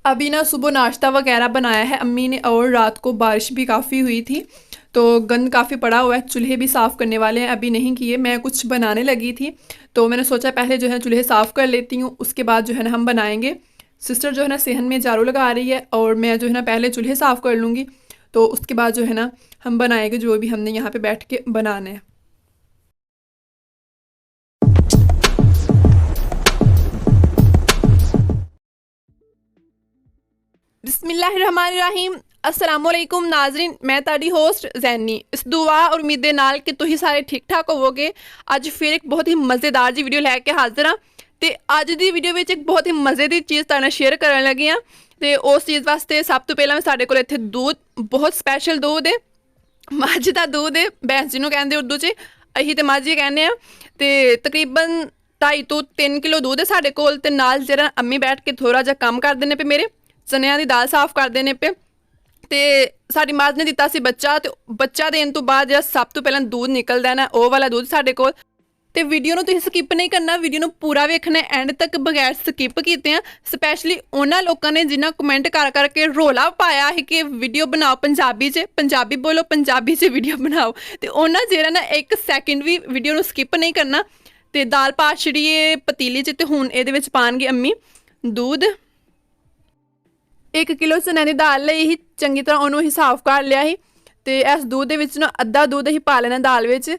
अभी ना सुबह नाश्ता वगैरह बनाया है अम्मी ने, और रात को बारिश भी काफ़ी हुई थी तो गंद काफ़ी पड़ा हुआ है। चूल्हे भी साफ़ करने वाले हैं, अभी नहीं किए। मैं कुछ बनाने लगी थी तो मैंने सोचा पहले जो है चूल्हे साफ़ कर लेती हूँ, उसके बाद जो है ना हम बनाएंगे। सिस्टर जो है ना सेहन में झाड़ू लगा रही है और मैं जो है ना पहले चूल्हे साफ़ कर लूँगी, तो उसके बाद जो है ना हम बनाएंगे जो भी हमने यहाँ पे बैठ के बनाना है। बिस्मिल्लाहिर्रहमानिर्रहीम। अस्सलामुअलैकुम नाजरीन, मैं ताड़ी होस्ट जैनी। इस दुआ और उम्मीद दे नाल कि तुसीं सारे ठीक ठाक होवोगे। अज फिर एक बहुत ही मज़ेदार जी वीडियो लैके हाजिर हाँ। तो अज की वीडियो में एक बहुत ही मज़े की चीज़ तुहाडे नाल शेयर करन लगी हाँ। तो उस चीज़ वास्ते सब तो पहला साडे कोल इत्थे दूध, बहुत स्पैशल दूध है, मझ का दूध है, भैंस जिन्हों कहते उर्दू च, असीं तो मझ ही कहने। तो तकरीबन 2.5 तो 3 किलो दूध है साडे कोल, ते नाल जरा अम्मी बैठ के थोड़ा जा काम कर देने पे, मेरे चनिया की दाल साफ कर देने पे। तो साडी मझ ने दिता सी बच्चा, तो बच्चा देने तो बाद जो सब तो पहला दूध निकलदा है ना, वो वाला दूध साडे कोल। तो वीडियो नूं तुसीं स्किप नहीं करना, वीडियो नूं पूरा वेखना एंड तक बगैर स्किप कीते। स्पैशली उन्होंने लोगों ने जिन्हें कमेंट कर करके रौला पाया है कि वीडियो बनाओ पंजाबी च, पंजाबी बोलो, पंजाबी च वीडियो बनाओ। तो उन्होंने जरा ना 1 सैकेंड भी वीडियो नूं स्किप नहीं करना। तो दाल पा छड़ी है पतीली च, तो हुण इहदे विच पाणगे अम्मी दूध। 1 किलो चने की दाल लई ही, चंगी तरह उन्होंने ही साफ कर लिया ही। तो इस दूध दे विच ना अद्धा दूध ही पा लेना दाल विच,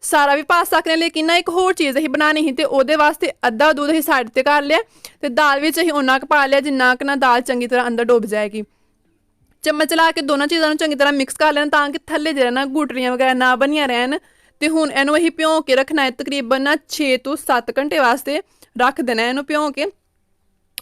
सारा भी पा सकते, लेकिन ना एक होर चीज़ असीं बनानी ही, तो वो वास्ते अद्धा दूध असीं साइड ते कर लिया। तो दाल विच असीं उन्ना क पा लिया जिन्ना क ना दाल चंगी तरह अंदर डुब जाएगी। चम्मच ला के दोनों चीज़ों चंगी तरह मिक्स कर लेना ताकि थल्ले जो ना गुटरियां वगैरह ना बनिया रहन। तो हुण इहनूं असीं भ्यों के रखना है, तकरीबन ना 6 तो 7 घंटे वास्ते रख देना इहनूं भ्यों के।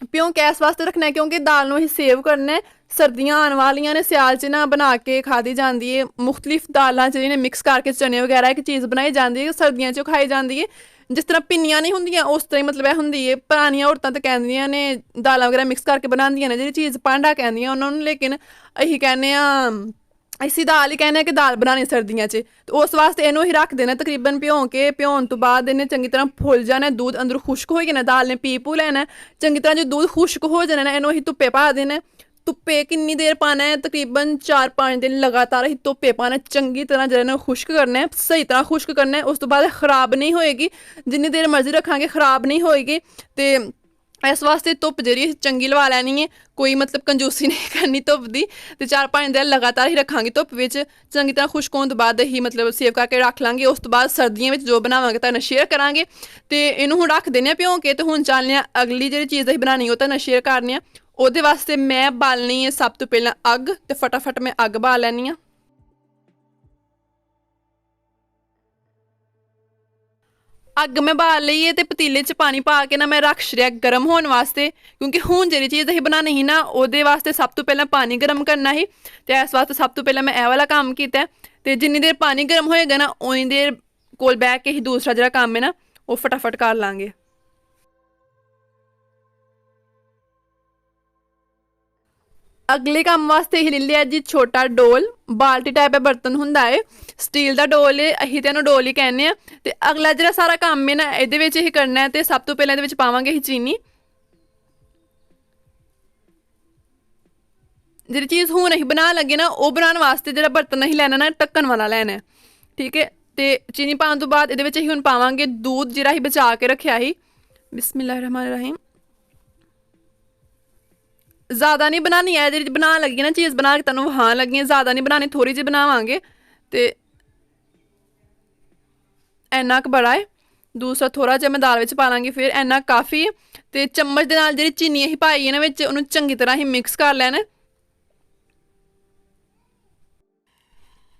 भ्यों के इस वास्ते रखना है क्योंकि दाल नूं असीं सेव करना है। सर्दियां आने वालियां ने, स्याल च ना बना के खाधी जाती है। मुख्तलिफ दालों च जिन्हें मिक्स करके चने वगैरह एक चीज़ बनाई जाती है, सर्दियों च खाई जाती है। जिस तरह पिन्नियां नहीं होंदियां उस तरह मतलब है होंदी है। पुरानियां औरतां तो कहंदियां ने दालां वगैरह मिक्स करके बनांदियां ने, जिहड़ी चीज़ भांडा कहंदियां उन्होंने, लेकिन असीं कहने इसी दाल ही कहने कि दाल बनानी सर्दियों च। तो उस वास्ते इनू ही रख देना तकरीबन भ्यों के। भ्योन तो बाद इन्हें चंगी तरह फुल जाना, दूध अंदर खुश्क हो जाना, दाल ने पी पू लेना। चंगी तरह जो दूध खुश्क हो जाना ना, इनू ही धुप्पे पा देना। धुप्पे किन्नी देर पाना है, तकरीबन 4-5 दिन लगातार ही धुप्पे पाना, चंगी तरह जो खुश्क करना है, सही तरह खुश्क करना है। उस तो बाद खराब नहीं होएगी, जिन्नी देर मर्जी रखांगे खराब नहीं होएगी। तो इस वास्ते धुप्प जी चंगी लवा लैनी है, कोई मतलब कंजूसी नहीं करनी धुप्प की। तो 4-5 दिन लगातार ही रखांगे धुप्प विच, चंगी तरह खुश्क होने तो बाद ही मतलब सेव करके रख लांगे। उस तो बाद सर्दियों में जो बनावांगे तुहाडे शेयर करांगे। तो इनू हुण रख देने भ्यों के। तो हुण चलने अगली जी चीज़ असीं बनानी वो तुहाडे शेयर करनी है। उहदे वास्ते मैं बालनी है सब तो पहला अग, तो फटाफट मैं अग बाल लैनी हाँ। अग मैं बाल ली है, तो पतीले च पानी पा के ना मैं रख छड़िया गर्म होने वास्ते, क्योंकि हुण जी चीज़ असीं बनानी ही ना उहदे वास्ते सब तो पहला पानी गर्म करना ही। तो इस वास्ते सब तो पहला मैं यह वाला काम किया। तो जिन्नी देर पानी गर्म होएगा ना, उन्नी देर कोल बैठ के ही दूसरा जो काम है ना वो फटाफट कर लांगे। अगले काम वास्ते ही ले लिया जी छोटा डोल, बाल्टी टाइप बर्तन हुंदा है, स्टील का डोल है, असीं तो डोल ही कहने हैं। तो अगला जो सारा काम है ना ये ही करना है। तो सब तो पहले ये पावांगे ही चीनी। जी चीज़ हुण असीं बना लगे ना, वो बनाने वास्ते जो बर्तन असीं लैना ना ढक्कन वाला लैना है, ठीक है। तो चीनी पाने तो बाद ये असीं हुण पावांगे दूध जिहड़ा असीं बचा के रखिया ही। बिस्मिल्लाहिर्रहमानिर्रहीम। ज़्यादा नहीं बनानी है, जी बना लगी ना चीज़ बना के तुहानूं वहां लगी है, ज़्यादा नहीं बनानी, थोड़ी जी बनावांगे। तो इन्ना क बड़ा है। दूसरा थोड़ा जिहा मैं दाल विच पा लांगी, फिर इन्ना काफ़ी है। तो चम्मच दे नाल जिहड़ी चीनी असीं पाई है ना विच, उहनूं चंगी तरह ही मिक्स कर लैना।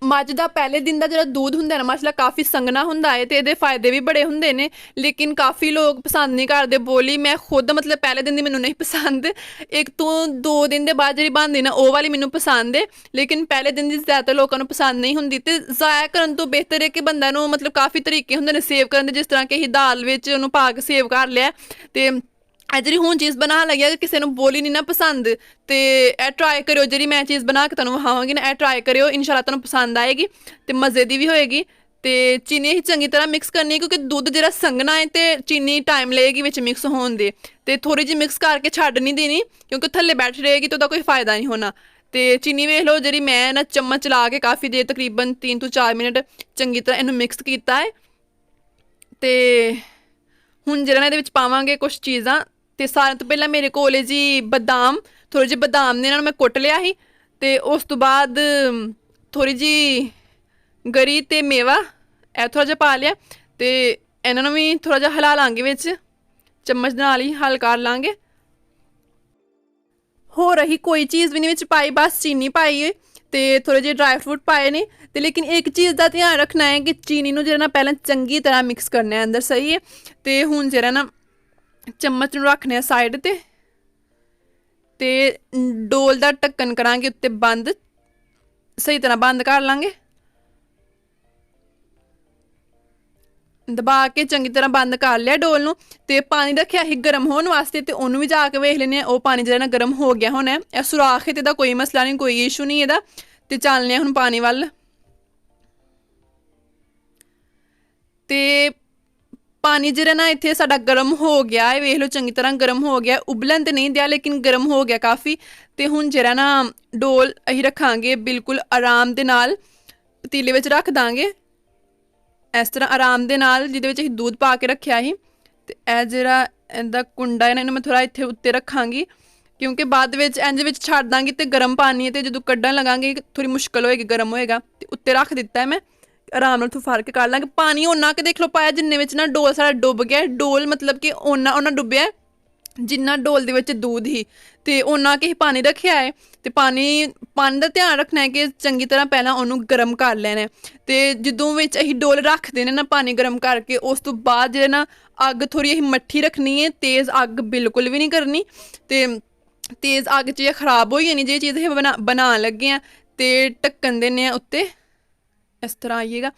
मझ का पहले दिन का जो दूध होंगे ना माशाल्लाह काफ़ी संघना होंदा है, तो ये फायदे भी बड़े होंगे ने, लेकिन काफ़ी लोग पसंद नहीं करते। बोली मैं खुद मतलब पहले दिन की मैनू नहीं पसंद, एक तो 2 दिन के बाद जी बनती ना वो वाली मैनू पसंद है, लेकिन पहले दिन की ज़्यादातर लोगों को पसंद नहीं होंगी। तो ज़ाया करने तो बेहतर है कि बंदा मतलब काफ़ी तरीके होंगे ने सेव करने, जिस तरह कि दाल विच उन्होंने पा के सेव कर लिया। तो जी हुण चीज़ बना लगी, अगर किसी को बोली नहीं ना पसंद, तो यह ट्राई करो। जी मैं चीज़ बना के तुहानूं विखावांगी ना, यह ट्राई करो, इंशाल्लाह तुहानूं पसंद आएगी, तो मज़े की भी होएगी। ਤੇ ਚੀਨੀ ਅਸੀਂ ਚੰਗੀ ਤਰ੍ਹਾਂ ਮਿਕਸ ਕਰਨੀ ਹੈ, ਕਿਉਂਕਿ ਦੁੱਧ ਜਿਹੜਾ ਸੰਘਣਾ ਹੈ ਤੇ ਚੀਨੀ ਟਾਈਮ ਲਏਗੀ ਵਿੱਚ ਮਿਕਸ ਹੋਣ ਦੇ। ਤੇ ਥੋੜੀ ਜਿਹੀ ਮਿਕਸ ਕਰਕੇ ਛੱਡ ਨਹੀਂ ਦੇਣੀ, ਕਿਉਂਕਿ ਥੱਲੇ ਬੈਠ ਰਹੇਗੀ ਤਾਂ ਉਹਦਾ ਕੋਈ ਫਾਇਦਾ ਨਹੀਂ ਹੋਣਾ। ਤੇ ਚੀਨੀ ਵੇਖ ਲਓ, ਜਿਹੜੀ ਮੈਂ ਨਾ ਚਮਚ ਚਲਾ ਕੇ ਕਾਫੀ ਦੇਰ, ਤਕਰੀਬਨ 3 ਤੋਂ 4 ਮਿੰਟ ਚੰਗੀ ਤਰ੍ਹਾਂ ਇਹਨੂੰ ਮਿਕਸ ਕੀਤਾ ਹੈ। ਤੇ ਹੁਣ ਜਿਹੜਾ ਇਹਦੇ ਵਿੱਚ ਪਾਵਾਂਗੇ ਕੁਛ ਚੀਜ਼ਾਂ। ਤੇ ਸਾਰਿਆਂ ਤੋਂ ਪਹਿਲਾਂ ਮੇਰੇ ਕੋਲ ਹੈ ਜੀ ਬਦਾਮ, ਥੋੜ੍ਹੇ ਜਿਹੇ ਬਦਾਮ ਨੇ ਇਹਨਾਂ ਨੂੰ ਮੈਂ ਕੁੱਟ ਲਿਆ ਸੀ। ਤੇ ਉਸ ਤੋਂ ਬਾਅਦ ਥੋੜ੍ਹੀ ਜਿਹੀ ਗਰੀ ਤੇ ਮੇਵਾ ਇਹ ਥੋੜ੍ਹਾ ਜਿਹਾ ਪਾ ਲਿਆ। ਤੇ ਇਹਨਾਂ ਨੂੰ ਵੀ ਥੋੜ੍ਹਾ ਜਿਹਾ ਹਿਲਾ ਲਾਂਗੇ, ਵਿੱਚ ਚਮਚ ਦੇ ਨਾਲ ਹੀ ਹੱਲ ਕਰ ਲਾਂਗੇ। ਹੋਰ ਅਸੀਂ ਕੋਈ ਚੀਜ਼ ਵੀ ਨਹੀਂ ਵਿੱਚ ਪਾਈ, ਬਸ ਚੀਨੀ ਪਾਈ ਹੈ ਤੇ ਥੋੜ੍ਹੇ ਜਿਹੇ ਡਰਾਈ ਫਰੂਟ ਪਾਏ ਨੇ। ਤੇ ਲੇਕਿਨ ਇੱਕ ਚੀਜ਼ ਦਾ ਧਿਆਨ ਰੱਖਣਾ ਹੈ ਕਿ ਚੀਨੀ ਨੂੰ ਜਿਹੜਾ ਨਾ ਪਹਿਲਾਂ ਚੰਗੀ ਤਰ੍ਹਾਂ ਮਿਕਸ ਕਰਨਾ ਹੈ ਅੰਦਰ, ਸਹੀ ਹੈ। ਤੇ ਹੁਣ ਜਿਹੜਾ ਨਾ ਚਮਚ ਨੂੰ ਰੱਖਣੇ ਆ ਸਾਈਡ ਤੇ ਡੋਲ ਦਾ ਢੱਕਣ ਕਰਾਂਗੇ ਉੱਤੇ ਬੰਦ, ਸਹੀ ਤਰ੍ਹਾਂ ਬੰਦ ਕਰ ਲਾਂਗੇ। ਦਬਾ ਕੇ ਚੰਗੀ ਤਰ੍ਹਾਂ ਬੰਦ ਕਰ ਲਿਆ ਡੋਲ ਨੂੰ। ਤੇ ਪਾਣੀ ਰੱਖਿਆ ਸੀ ਗਰਮ ਹੋਣ ਵਾਸਤੇ, ਤੇ ਉਹਨੂੰ ਵੀ ਜਾ ਕੇ ਵੇਖ ਲੈਂਦੇ ਹਾਂ। ਉਹ ਪਾਣੀ ਜਿਹੜਾ ਨਾ ਗਰਮ ਹੋ ਗਿਆ ਹੋਣਾ, ਇਹ ਸੁਰਾਖ ਹੈ ਤੇ ਇਹਦਾ ਕੋਈ ਮਸਲਾ ਨਹੀਂ, ਕੋਈ ਇਸ਼ੂ ਨਹੀਂ ਇਹਦਾ। ਤੇ ਚੱਲਨੇ ਹੁਣ ਪਾਣੀ ਵੱਲ। ਤੇ ਪਾਣੀ ਜਿਹੜਾ ਨਾ ਇੱਥੇ ਸਾਡਾ ਗਰਮ ਹੋ ਗਿਆ ਹੈ, ਵੇਖ ਲਓ ਚੰਗੀ ਤਰ੍ਹਾਂ ਗਰਮ ਹੋ ਗਿਆ। ਉਬਲਣ ਤੇ ਨਹੀਂ ਦਿਆ, ਲੇਕਿਨ ਗਰਮ ਹੋ ਗਿਆ ਕਾਫੀ। ਤੇ ਹੁਣ ਜਿਹੜਾ ਨਾ ਡੋਲ ਅਸੀਂ ਰੱਖਾਂਗੇ ਬਿਲਕੁਲ ਆਰਾਮ ਦੇ ਨਾਲ, ਪਤੀਲੇ ਵਿੱਚ ਰੱਖ ਦਾਂਗੇ ਇਸ ਤਰ੍ਹਾਂ ਆਰਾਮ ਦੇ ਨਾਲ, ਜਿਹਦੇ ਵਿੱਚ ਅਸੀਂ ਦੁੱਧ ਪਾ ਕੇ ਰੱਖਿਆ ਸੀ। ਤੇ ਇਹ ਜਿਹੜਾ ਇਹਦਾ ਕੁੰਡਾ ਹੈ ਨਾ, ਇਹਨੂੰ ਮੈਂ ਥੋੜ੍ਹਾ ਇੱਥੇ ਉੱਤੇ ਰੱਖਾਂਗੀ, ਕਿਉਂਕਿ ਬਾਅਦ ਵਿੱਚ ਇੰਜ ਵਿੱਚ ਛੱਡ ਦਾਂਗੀ ਤੇ ਗਰਮ ਪਾਣੀ ਹੈ, ਤੇ ਜਦੋਂ ਕੱਢਣ ਲਗਾਂਗੇ ਥੋੜ੍ਹੀ ਮੁਸ਼ਕਿਲ ਹੋਏਗੀ, ਗਰਮ ਹੋਏਗਾ। ਤੇ ਉੱਤੇ ਰੱਖ ਦਿੱਤਾ ਹੈ ਮੈਂ, ਆਰਾਮ ਨਾਲ ਉੱਥੋਂ ਫੜ ਕੇ ਕੱਢ ਲਾਂਗੇ। ਪਾਣੀ ਓਨਾ ਕਿ ਦੇਖ ਲਓ ਪਾਇਆ ਜਿੰਨੇ ਵਿੱਚ ਨਾ ਡੋਲ ਸਾਡਾ ਡੁੱਬ ਗਿਆ। ਡੋਲ ਮਤਲਬ ਕਿ ਓਨਾ ਡੁੱਬਿਆ ਜਿੰਨਾ ਡੋਲ ਦੇ ਵਿੱਚ ਦੁੱਧ ਹੀ, ਤੇ ਓਨਾ ਕਿ ਪਾਣੀ ਰੱਖਿਆ ਹੈ। ਤੇ ਪਾਣੀ ਦਾ ਧਿਆਨ ਰੱਖਣਾ ਹੈ ਕਿ ਚੰਗੀ ਤਰ੍ਹਾਂ ਪਹਿਲਾਂ ਉਹਨੂੰ ਗਰਮ ਕਰ ਲੈਣਾ। ਤੇ ਜਦੋਂ ਵਿੱਚ ਅਸੀਂ ਡੋਲ ਰੱਖਦੇ ਨੇ ਨਾ ਪਾਣੀ ਗਰਮ ਕਰਕੇ, ਉਸ ਤੋਂ ਬਾਅਦ ਜਿਹੜਾ ਨਾ ਅੱਗ ਥੋੜ੍ਹੀ ਅਸੀਂ ਮੱਠੀ ਰੱਖਣੀ ਹੈ, ਤੇਜ਼ ਅੱਗ ਬਿਲਕੁਲ ਵੀ ਨਹੀਂ ਕਰਨੀ। ਤੇ ਤੇਜ਼ ਅੱਗ 'ਚ ਇਹ ਖਰਾਬ ਹੋ ਜਾਣੀ ਜੇ ਚੀਜ਼ ਅਸੀਂ ਬਣਾਉਣ ਲੱਗੇ ਹਾਂ। ਤੇ ਢੱਕਣ ਦਿੰਦੇ ਹਾਂ ਉੱਤੇ, ਇਸ ਤਰ੍ਹਾਂ ਆਈਏਗਾ,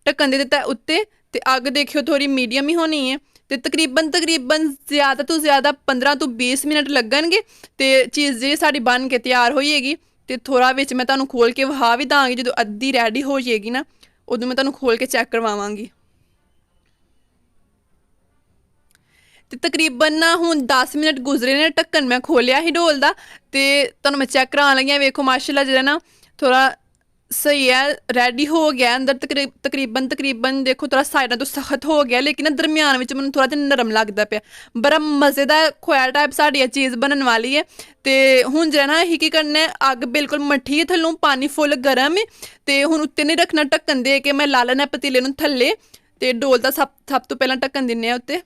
ਢੱਕਣ ਦੇ ਦਿੱਤਾ ਉੱਤੇ। ਤੇ ਅੱਗ ਦੇਖਿਓ ਥੋੜ੍ਹੀ ਮੀਡੀਅਮ ਹੀ ਹੋਣੀ ਹੈ। ਤੇ ਤਕਰੀਬਨ ਜ਼ਿਆਦਾ ਤੋਂ ਜ਼ਿਆਦਾ 15 ਤੋਂ 20 ਮਿੰਟ ਲੱਗਣਗੇ। ਤੇ ਚੀਜ਼ ਜਿਹੜੀ ਸਾਡੀ ਬਣ ਕੇ ਤਿਆਰ ਹੋ ਜਾਏਗੀ। ਤੇ ਥੋੜ੍ਹਾ ਵਿੱਚ ਮੈਂ ਤੁਹਾਨੂੰ ਖੋਲ ਕੇ ਵਿਖਾ ਵੀ ਦਾਂਗੀ, ਜਦੋਂ ਅੱਧੀ ਰੈਡੀ ਹੋ ਜਾਏਗੀ ਨਾ, ਉਦੋਂ ਮੈਂ ਤੁਹਾਨੂੰ ਖੋਲ ਕੇ ਚੈੱਕ ਕਰਵਾਵਾਂਗੀ। ਤੇ ਤਕਰੀਬਨ ਨਾ ਹੁਣ 10 ਮਿੰਟ ਗੁਜ਼ਰੇ ਨੇ, ਢੱਕਣ ਮੈਂ ਖੋਲਿਆ ਸੀ ਡੋਲ ਦਾ। ਤੇ ਤੁਹਾਨੂੰ ਮੈਂ ਚੈੱਕ ਕਰਾਉਣ ਲੱਗੀ ਹਾਂ, ਵੇਖੋ ਮਾਸ਼ਾਅੱਲਾ ਜਿਹੜਾ ਨਾ ਥੋੜ੍ਹਾ ਸਹੀ ਹੈ, ਰੈਡੀ ਹੋ ਗਿਆ ਅੰਦਰ ਤਕਰੀਬਨ ਦੇਖੋ ਥੋੜ੍ਹਾ ਸਾਈਡਾਂ ਤੋਂ ਸਖਤ ਹੋ ਗਿਆ, ਲੇਕਿਨ ਦਰਮਿਆਨ ਵਿੱਚ ਮੈਨੂੰ ਥੋੜ੍ਹਾ ਜਿਹਾ ਨਰਮ ਲੱਗਦਾ ਪਿਆ। ਬੜਾ ਮਜ਼ੇ ਦਾ ਖੋਇਆ ਟਾਈਪ ਸਾਡੀ ਇਹ ਚੀਜ਼ ਬਣਨ ਵਾਲੀ ਹੈ। ਤੇ ਹੁਣ ਜਿਹੜਾ ਨਾ ਅਸੀਂ ਕੀ ਕਰਨਾ, ਅੱਗ ਬਿਲਕੁਲ ਮੱਠੀ ਹੈ, ਥੱਲੋਂ ਪਾਣੀ ਫੁੱਲ ਗਰਮ ਹੈ। ਤੇ ਹੁਣ ਉੱਤੇ ਨਹੀਂ ਰੱਖਣਾ, ਢੱਕਣ ਦੇ ਕੇ ਮੈਂ ਲਾ ਲੈਣਾ ਪਤੀਲੇ ਨੂੰ ਥੱਲੇ। ਤੇ ਡੋਲ ਦਾ ਸਭ ਤੋਂ ਪਹਿਲਾਂ ਢੱਕਣ ਦਿੰਦੇ ਹਾਂ ਉੱਤੇ।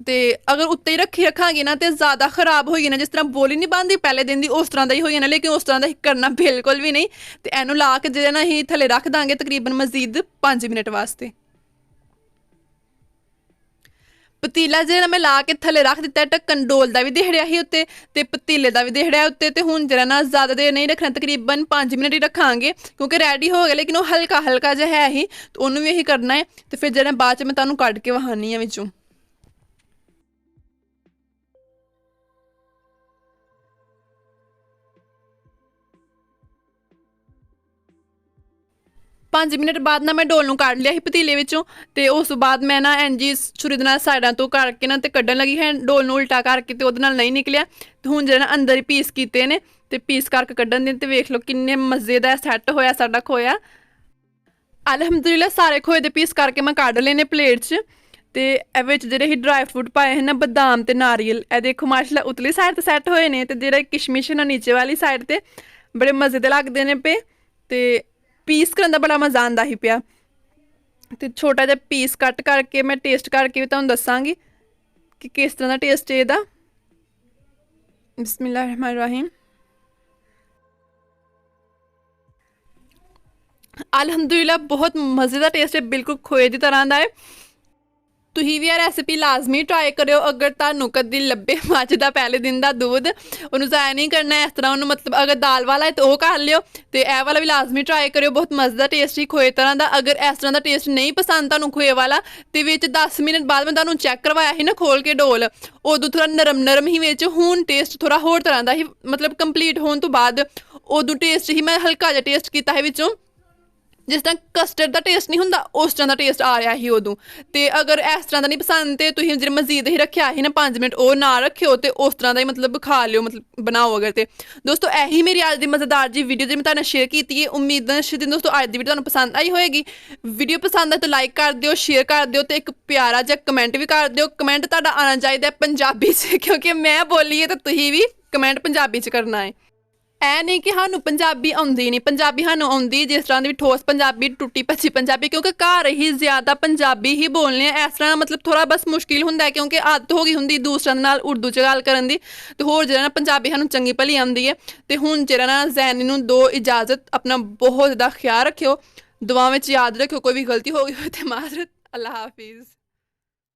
ਤੇ ਅਗਰ ਉੱਤੇ ਹੀ ਰੱਖਾਂਗੇ ਨਾ ਤੇ ਜ਼ਿਆਦਾ ਖਰਾਬ ਹੋਈ ਨਾ, ਜਿਸ ਤਰ੍ਹਾਂ ਬੋਲੀ ਨਹੀਂ ਬਣਦੀ ਪਹਿਲੇ ਦਿਨ ਦੀ, ਉਸ ਤਰ੍ਹਾਂ ਦਾ ਹੀ ਹੋਈ ਨਾ। ਲੇਕਿਨ ਉਸ ਤਰ੍ਹਾਂ ਦਾ ਹੀ ਕਰਨਾ ਬਿਲਕੁਲ ਵੀ ਨਹੀਂ। ਤੇ ਇਹਨੂੰ ਲਾ ਕੇ ਜਿਹੜਾ ਨਾ ਅਸੀਂ ਥੱਲੇ ਰੱਖ ਦਾਂਗੇ ਤਕਰੀਬਨ ਮਜ਼ੀਦ 5 ਮਿੰਟ ਵਾਸਤੇ। ਪਤੀਲਾ ਜਿਹੜਾ ਮੈਂ ਲਾ ਕੇ ਥੱਲੇ ਰੱਖ ਦਿੱਤਾ, ਢੱਕਣ ਡੋਲ ਦਾ ਵੀ ਦਿਖ ਰਿਹਾ ਸੀ ਉੱਤੇ ਤੇ ਪਤੀਲੇ ਦਾ ਵੀ ਦਿਖ ਰਿਹਾ ਉੱਤੇ। ਤੇ ਹੁਣ ਜਿਹੜਾ ਨਾ ਜ਼ਿਆਦਾ ਦੇਰ ਨਹੀਂ ਰੱਖਣਾ, ਤਕਰੀਬਨ 5 ਮਿੰਟ ਹੀ ਰੱਖਾਂਗੇ, ਕਿਉਂਕਿ ਰੈਡੀ ਹੋ ਗਿਆ। ਲੇਕਿਨ ਉਹ ਹਲਕਾ ਜਿਹਾ ਹੈ ਹੀ, ਤੇ ਉਹਨੂੰ ਵੀ ਇਹੀ ਕਰਨਾ ਹੈ। ਤੇ ਫਿਰ ਜਿਹੜਾ ਬਾਅਦ 'ਚ ਮੈਂ ਤੁਹਾਨੂੰ ਕੱਢ ਕੇ ਵਿਖਾਉਂਦੀ ਹਾਂ ਵਿੱਚੋਂ। 5 ਮਿੰਟ ਬਾਅਦ ਨਾ ਮੈਂ ਡੋਲ ਨੂੰ ਕੱਢ ਲਿਆ ਸੀ ਪਤੀਲੇ ਵਿੱਚੋਂ। ਤੇ ਉਸ ਤੋਂ ਬਾਅਦ ਮੈਂ ਨਾ ਇੰਜੀ ਛੁਰੀ ਦੇ ਨਾਲ ਸਾਈਡਾਂ ਤੋਂ ਕਰਕੇ ਨਾ ਤੇ ਕੱਢਣ ਲੱਗੀ ਹੈ ਡੋਲ ਨੂੰ ਉਲਟਾ ਕਰਕੇ, ਤੇ ਉਹਦੇ ਨਾਲ ਨਹੀਂ ਨਿਕਲਿਆ। ਤੇ ਹੁਣ ਜਿਹੜਾ ਨਾ ਅੰਦਰ ਹੀ ਪੀਸ ਕੀਤੇ ਨੇ, ਤੇ ਪੀਸ ਕਰਕੇ ਕੱਢਣ ਦੇ। ਤੇ ਵੇਖ ਲਓ ਕਿੰਨੇ ਮਜ਼ੇ ਦਾ ਸੈੱਟ ਹੋਇਆ ਸਾਡਾ ਖੋਇਆ। ਅਲਹਮਦੁਲਿਲਾ ਸਾਰੇ ਖੋਏ ਦੇ ਪੀਸ ਕਰਕੇ ਮੈਂ ਕੱਢ ਲਏ ਨੇ ਪਲੇਟ 'ਚ। ਤੇ ਇਹ ਵਿੱਚ ਜਿਹੜੇ ਹੀ ਡਰਾਈ ਫਰੂਟ ਪਾਏ ਹਨ ਨਾ, ਬਦਾਮ ਤੇ ਨਾਰੀਅਲ, ਇਹ ਦੇਖੋ ਮਾਸ਼ਾਅੱਲਾ ਉਤਲੀ ਸਾਈਡ ਤੇ ਸੈੱਟ ਹੋਏ ਨੇ। ਤੇ ਜਿਹੜਾ ਕਿਸ਼ਮਿਸ਼ ਨਾ ਨੀਚੇ ਵਾਲੀ ਸਾਈਡ ਤੇ, ਬੜੇ ਮਜ਼ੇ ਦੇ ਲੱਗਦੇ ਨੇ ਪਏ। ਤੇ ਪੀਸ ਕਰਨ ਦਾ ਬੜਾ ਮਜ਼ਾ ਆਉਂਦਾ ਸੀ ਪਿਆ। ਤੇ ਛੋਟਾ ਜਿਹਾ ਪੀਸ ਕੱਟ ਕਰਕੇ ਮੈਂ ਟੇਸਟ ਕਰਕੇ ਵੀ ਤੁਹਾਨੂੰ ਦੱਸਾਂਗੀ ਕਿ ਕਿਸ ਤਰ੍ਹਾਂ ਦਾ ਟੇਸਟ ਹੈ ਇਹਦਾ। ਬਿਸਮਿल्लाह रहमान रहीम। ਅਲਹਮਦੁਲਿਲਾ ਬਹੁਤ ਮਜ਼ੇ ਦਾ ਟੇਸਟ ਹੈ, ਬਿਲਕੁਲ ਖੋਏ ਦੀ ਤਰ੍ਹਾਂ ਦਾ ਹੈ। ਤੁਸੀਂ ਵੀ ਇਹ ਰੈਸਿਪੀ ਲਾਜ਼ਮੀ ਟਰਾਈ ਕਰਿਓ। ਅਗਰ ਤੁਹਾਨੂੰ ਕਦੀ ਲੱਭੇ ਮੱਝ ਦਾ ਪਹਿਲੇ ਦਿਨ ਦਾ ਦੁੱਧ, ਉਹਨੂੰ ਜ਼ਾਇਆ ਨਹੀਂ ਕਰਨਾ ਇਸ ਤਰ੍ਹਾਂ, ਉਹਨੂੰ ਮਤਲਬ ਅਗਰ ਦਾਲ ਵਾਲਾ ਹੈ ਤਾਂ ਉਹ ਕਰ ਲਿਓ। ਤੇ ਇਹ ਵਾਲਾ ਵੀ ਲਾਜ਼ਮੀ ਟਰਾਈ ਕਰਿਓ, ਬਹੁਤ ਮਜ਼ੇ ਦਾ ਟੇਸਟ ਹੀ ਖੋਏ ਤਰ੍ਹਾਂ ਦਾ। ਅਗਰ ਇਸ ਤਰ੍ਹਾਂ ਦਾ ਟੇਸਟ ਨਹੀਂ ਪਸੰਦ ਤੁਹਾਨੂੰ ਖੋਏ ਵਾਲਾ, ਤੇ ਵਿੱਚ 10 ਮਿੰਟ ਬਾਅਦ ਮੈਂ ਤੁਹਾਨੂੰ ਚੈੱਕ ਕਰਵਾਇਆ ਸੀ ਨਾ ਖੋਲ ਕੇ ਡੋਲ, ਉਦੋਂ ਥੋੜ੍ਹਾ ਨਰਮ ਹੀ ਵਿੱਚ। ਹੁਣ ਟੇਸਟ ਥੋੜ੍ਹਾ ਹੋਰ ਤਰ੍ਹਾਂ ਦਾ ਹੀ, ਮਤਲਬ ਕੰਪਲੀਟ ਹੋਣ ਤੋਂ ਬਾਅਦ ਉਦੋਂ ਟੇਸਟ ਹੀ ਮੈਂ ਹਲਕਾ ਜਿਹਾ ਟੇਸਟ ਕੀਤਾ ਹੈ ਵਿੱਚੋਂ। ਜਿਸ ਤਰ੍ਹਾਂ ਕਸਟਰਡ ਦਾ ਟੇਸਟ ਨਹੀਂ ਹੁੰਦਾ ਉਸ ਤਰ੍ਹਾਂ ਦਾ ਟੇਸਟ ਆ ਰਿਹਾ ਸੀ ਉਦੋਂ। ਤੇ ਅਗਰ ਇਸ ਤਰ੍ਹਾਂ ਦਾ ਨਹੀਂ ਪਸੰਦ ਤੇ ਤੁਸੀਂ ਜਿਹੜਾ ਮਜ਼ੀਦ ਹੀ ਰੱਖਿਆ ਸੀ ਨਾ 5 ਮਿੰਟ ਉਹ ਨਾ ਰੱਖਿਓ ਤੇ ਉਸ ਤਰ੍ਹਾਂ ਦਾ ਹੀ ਮਤਲਬ ਖਾ ਲਿਓ, ਮਤਲਬ ਬਣਾਓ ਅਗਰ। ਤੇ ਦੋਸਤੋ ਇਹੀ ਮੇਰੀ ਅੱਜ ਦੀ ਮਜ਼ੇਦਾਰ ਜੀ ਵੀਡੀਓ ਜਿਹੜੀ ਮੈਂ ਤੁਹਾਡੇ ਨਾਲ ਸ਼ੇਅਰ ਕੀਤੀ ਹੈ। ਉਮੀਦ ਹੈ ਦੋਸਤੋ ਅੱਜ ਦੀ ਵੀਡੀਓ ਤੁਹਾਨੂੰ ਪਸੰਦ ਆਈ ਹੋਏਗੀ। ਵੀਡੀਓ ਪਸੰਦ ਆਏ ਤਾਂ ਲਾਈਕ ਕਰ ਦਿਓ, ਸ਼ੇਅਰ ਕਰ ਦਿਓ ਤੇ ਇੱਕ ਪਿਆਰਾ ਜਿਹਾ ਕਮੈਂਟ ਵੀ ਕਰ ਦਿਓ। ਕਮੈਂਟ ਤੁਹਾਡਾ ਆਉਣਾ ਚਾਹੀਦਾ ਪੰਜਾਬੀ 'ਚ, ਕਿਉਂਕਿ ਮੈਂ ਬੋਲੀ ਹੈ ਤਾਂ ਤੁਸੀਂ ਵੀ ਕਮੈਂਟ ਪੰਜਾਬੀ 'ਚ ਕਰਨਾ ਹੈ। ਇਹ ਨਹੀਂ ਕਿ ਸਾਨੂੰ ਪੰਜਾਬੀ ਆਉਂਦੀ ਨਹੀਂ, ਪੰਜਾਬੀ ਸਾਨੂੰ ਆਉਂਦੀ ਜਿਸ ਤਰ੍ਹਾਂ ਦੀ ਵੀ ਠੋਸ ਪੰਜਾਬੀ, ਟੁੱਟੀ ਭੱਜੀ ਪੰਜਾਬੀ, ਕਿਉਂਕਿ ਘਰ ਹੀ ਜ਼ਿਆਦਾ ਪੰਜਾਬੀ ਹੀ ਬੋਲਨੇ ਆ। ਇਸ ਤਰ੍ਹਾਂ ਮਤਲਬ ਥੋੜ੍ਹਾ ਬਸ ਮੁਸ਼ਕਿਲ ਹੁੰਦਾ ਕਿਉਂਕਿ ਆਦਤ ਹੋ ਗਈ ਹੁੰਦੀ ਦੂਸਰਿਆਂ ਦੇ ਨਾਲ ਉਰਦੂ 'ਚ ਗੱਲ ਕਰਨ ਦੀ। ਤੇ ਹੋਰ ਜਿਹੜਾ ਨਾ ਪੰਜਾਬੀ ਸਾਨੂੰ ਚੰਗੀ ਭਲੀ ਆਉਂਦੀ ਹੈ। ਤੇ ਹੁਣ ਜਿਹੜਾ ਨਾ ਜ਼ੈਨੀ ਨੂੰ ਦੋ ਇਜਾਜ਼ਤ, ਆਪਣਾ ਬਹੁਤ ਜ਼ਿਆਦਾ ਖਿਆਲ ਰੱਖਿਓ, ਦੁਆ ਵਿੱਚ ਯਾਦ ਰੱਖਿਓ। ਕੋਈ ਵੀ ਗਲਤੀ ਹੋ ਗਈ ਹੋਏ ਤੇ ਮਾਜ਼ਰਤ। ਅੱਲਾ ਹਾਫਿਜ਼।